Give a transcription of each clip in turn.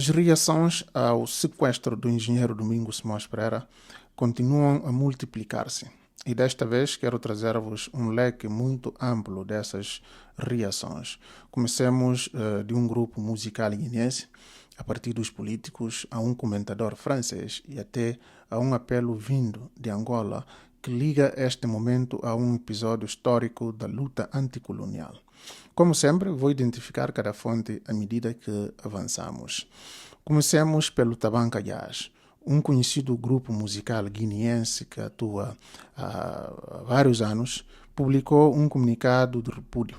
As reações ao sequestro do engenheiro Domingos Simões Pereira continuam a multiplicar-se. E desta vez quero trazer-vos um leque muito amplo dessas reações. Comecemos de um grupo musical guineense, a partir dos políticos, a um comentador francês e até a um apelo vindo de Angola que liga este momento a um episódio histórico da luta anticolonial. Como sempre, vou identificar cada fonte à medida que avançamos. Comecemos pelo Tabanca Jazz, um conhecido grupo musical guineense que atua há vários anos, publicou um comunicado de repúdio.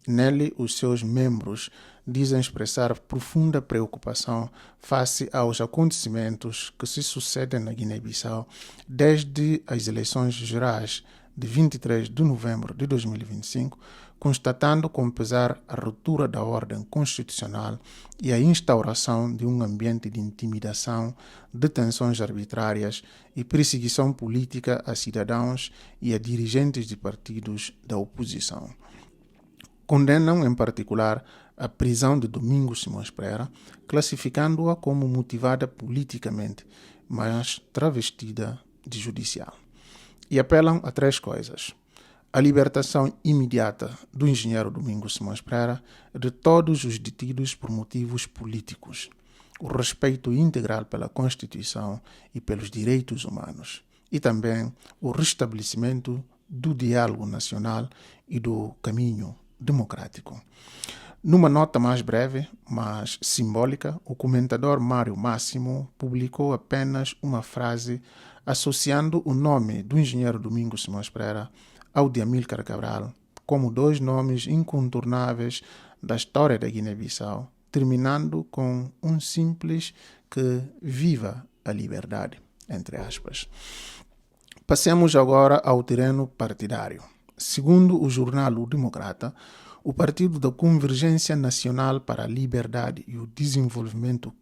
Nele, os seus membros dizem expressar profunda preocupação face aos acontecimentos que se sucedem na Guiné-Bissau desde as eleições gerais de 23 de novembro de 2025, constatando com pesar a ruptura da ordem constitucional e a instauração de um ambiente de intimidação, detenções arbitrárias e perseguição política a cidadãos e a dirigentes de partidos da oposição. Condenam, em particular, a prisão de Domingos Simões Pereira, classificando-a como motivada politicamente, mas travestida de judicial. E apelam a três coisas: a libertação imediata do engenheiro Domingos Simões Pereira, de todos os detidos por motivos políticos, o respeito integral pela Constituição e pelos direitos humanos, e também o restabelecimento do diálogo nacional e do caminho democrático. Numa nota mais breve, mas simbólica, o comentador Mário Máximo publicou apenas uma frase associando o nome do engenheiro Domingos Simões Pereira ao de Amílcar Cabral como dois nomes incontornáveis da história da Guiné-Bissau, terminando com um simples que viva a liberdade, entre aspas. Passemos agora ao terreno partidário. Segundo o jornal O Democrata, o Partido da Convergência Nacional para a Liberdade e o Desenvolvimento,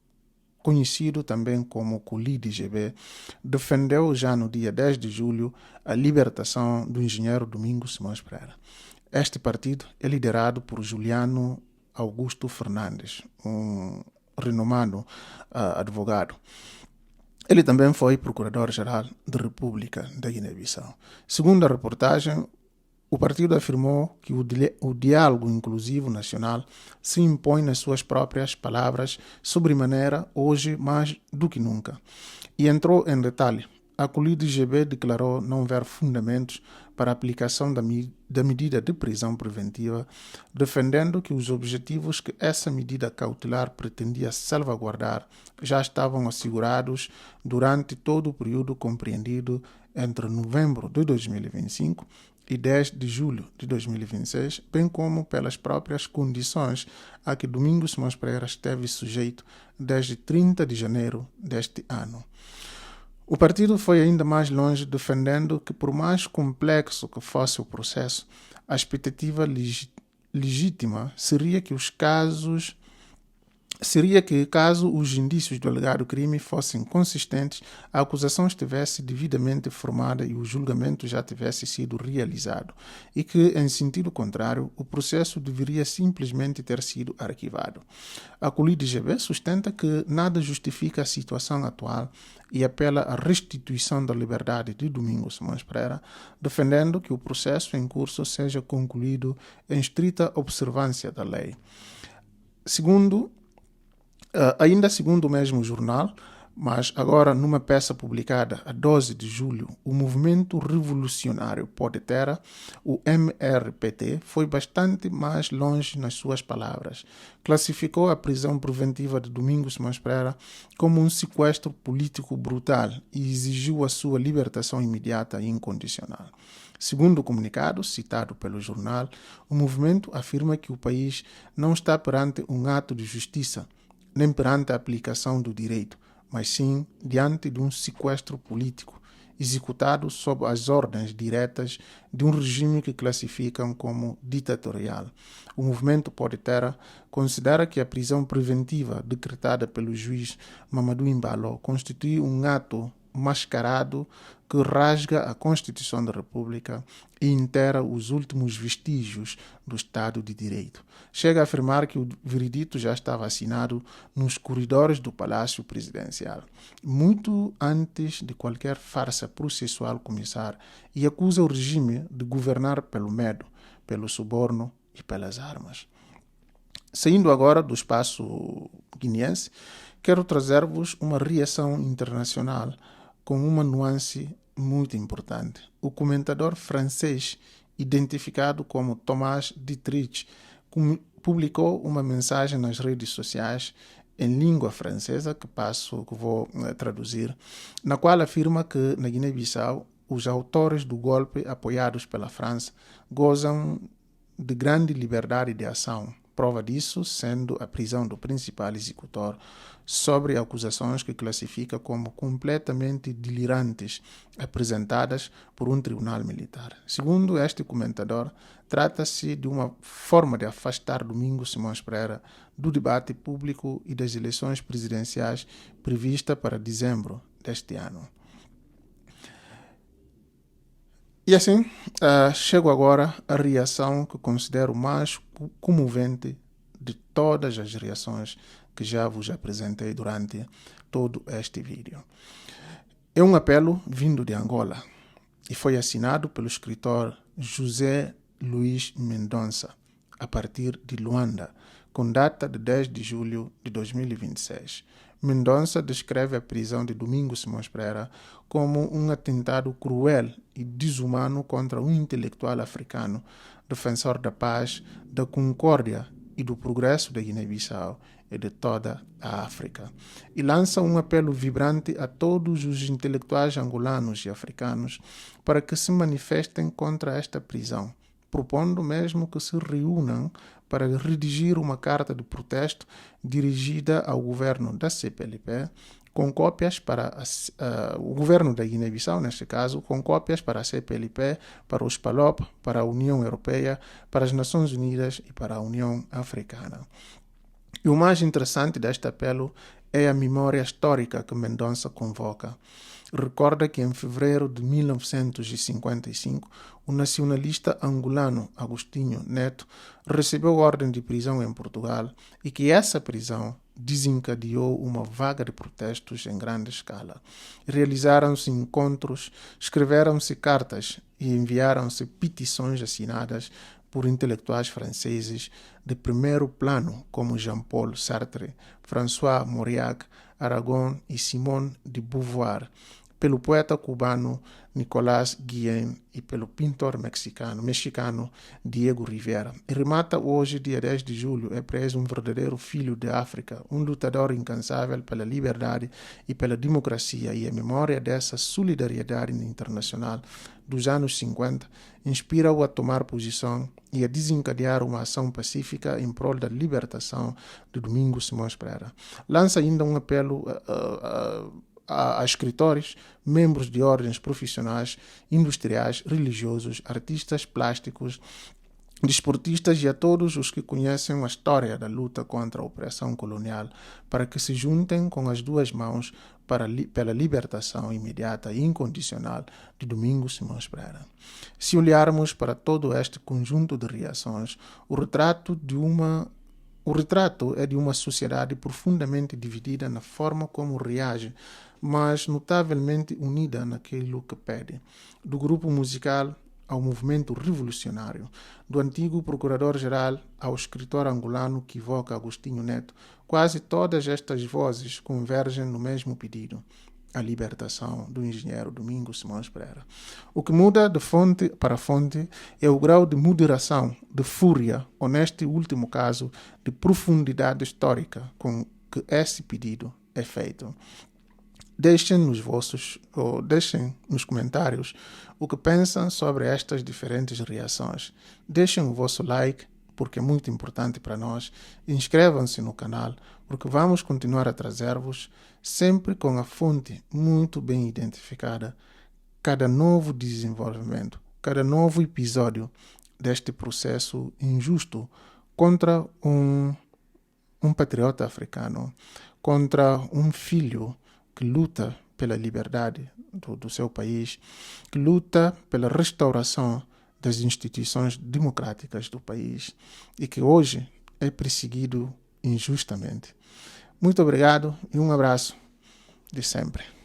conhecido também como COLIDE-GB, defendeu já no dia 10 de julho a libertação do engenheiro Domingos Simões Pereira. Este partido é liderado por Juliano Augusto Fernandes, um renomado advogado. Ele também foi Procurador-Geral da República da Guiné-Bissau. Segundo a reportagem, o partido afirmou que o diálogo inclusivo nacional se impõe nas suas próprias palavras sobremaneira hoje mais do que nunca. E entrou em detalhe. A COLIDE-GB declarou não ver fundamentos para a aplicação da medida de prisão preventiva, defendendo que os objetivos que essa medida cautelar pretendia salvaguardar já estavam assegurados durante todo o período compreendido entre novembro de 2025 e 10 de julho de 2026, bem como pelas próprias condições a que Domingos Simões Pereira esteve sujeito desde 30 de janeiro deste ano. O partido foi ainda mais longe, defendendo que, por mais complexo que fosse o processo, a expectativa legítima seria que caso os indícios do alegado crime fossem consistentes, a acusação estivesse devidamente formada e o julgamento já tivesse sido realizado, e que, em sentido contrário, o processo deveria simplesmente ter sido arquivado. A COLIDE-GB sustenta que nada justifica a situação atual e apela à restituição da liberdade de Domingos Simões Pereira, defendendo que o processo em curso seja concluído em estrita observância da lei. Ainda segundo o mesmo jornal, mas agora numa peça publicada a 12 de julho, o Movimento Revolucionário Pode Terra, o MRPT, foi bastante mais longe nas suas palavras. Classificou a prisão preventiva de Domingos Simões Pereira como um sequestro político brutal e exigiu a sua libertação imediata e incondicional. Segundo o comunicado, citado pelo jornal, o movimento afirma que o país não está perante um ato de justiça, nem perante a aplicação do direito, mas sim diante de um sequestro político, executado sob as ordens diretas de um regime que classificam como ditatorial. O movimento Pode Terra considera que a prisão preventiva decretada pelo juiz Mamadou Embalo constitui um ato mascarado que rasga a Constituição da República e enterra os últimos vestígios do Estado de Direito. Chega a afirmar que o veredito já estava assinado nos corredores do Palácio Presidencial, muito antes de qualquer farsa processual começar, e acusa o regime de governar pelo medo, pelo suborno e pelas armas. Saindo agora do espaço guineense, quero trazer-vos uma reação internacional com uma nuance muito importante. O comentador francês, identificado como Thomas Dietrich, publicou uma mensagem nas redes sociais em língua francesa, que vou traduzir, na qual afirma que na Guiné-Bissau os autores do golpe apoiados pela França gozam de grande liberdade de ação. Prova disso sendo a prisão do principal executor sobre acusações que classifica como completamente delirantes apresentadas por um tribunal militar. Segundo este comentador, trata-se de uma forma de afastar Domingos Simões Pereira do debate público e das eleições presidenciais prevista para dezembro deste ano. E assim, chego agora à reação que considero mais comovente de todas as reações que já vos apresentei durante todo este vídeo. É um apelo vindo de Angola e foi assinado pelo escritor José Luís Mendonça, a partir de Luanda, com data de 10 de julho de 2026. Mendonça descreve a prisão de Domingos Simões Pereira como um atentado cruel e desumano contra um intelectual africano, defensor da paz, da concórdia e do progresso da Guiné-Bissau e de toda a África. E lança um apelo vibrante a todos os intelectuais angolanos e africanos para que se manifestem contra esta prisão, propondo mesmo que se reúnam para redigir uma carta de protesto dirigida ao governo da CPLP, com cópias para o governo da Guiné-Bissau, neste caso, com cópias para a CPLP, para os PALOP, para a União Europeia, para as Nações Unidas e para a União Africana. E o mais interessante deste apelo é a memória histórica que Mendonça convoca. Recorda que em fevereiro de 1955, o nacionalista angolano Agostinho Neto recebeu ordem de prisão em Portugal e que essa prisão desencadeou uma vaga de protestos em grande escala. Realizaram-se encontros, escreveram-se cartas e enviaram-se petições assinadas por intelectuais franceses de primeiro plano como Jean-Paul Sartre, François Mauriac, Aragon e Simone de Beauvoir, pelo poeta cubano Nicolás Guillén e pelo pintor mexicano Diego Rivera. E remata hoje, dia 10 de julho, é preso um verdadeiro filho de África, um lutador incansável pela liberdade e pela democracia, e a memória dessa solidariedade internacional dos anos 50 inspira-o a tomar posição e a desencadear uma ação pacífica em prol da libertação de Domingos Simões Pereira. Lança ainda um apelo a escritores, membros de ordens profissionais, industriais, religiosos, artistas plásticos, desportistas e a todos os que conhecem a história da luta contra a opressão colonial para que se juntem com as duas mãos pela libertação imediata e incondicional de Domingos Simões Pereira. Se olharmos para todo este conjunto de reações, o retrato é de uma sociedade profundamente dividida na forma como reage, mas notavelmente unida naquilo que pede. Do grupo musical ao movimento revolucionário, do antigo procurador-geral ao escritor angolano que evoca Agostinho Neto, quase todas estas vozes convergem no mesmo pedido: a libertação do engenheiro Domingos Simões Pereira. O que muda de fonte para fonte é o grau de moderação, de fúria, ou neste último caso, de profundidade histórica com que esse pedido é feito. Deixem nos comentários o que pensam sobre estas diferentes reações. Deixem o vosso like, porque é muito importante para nós. Inscrevam-se no canal, porque vamos continuar a trazer-vos, sempre com a fonte muito bem identificada, cada novo desenvolvimento, cada novo episódio deste processo injusto contra um patriota africano, contra um filho que luta pela liberdade do seu país, que luta pela restauração das instituições democráticas do país e que hoje é perseguido injustamente. Muito obrigado e um abraço de sempre.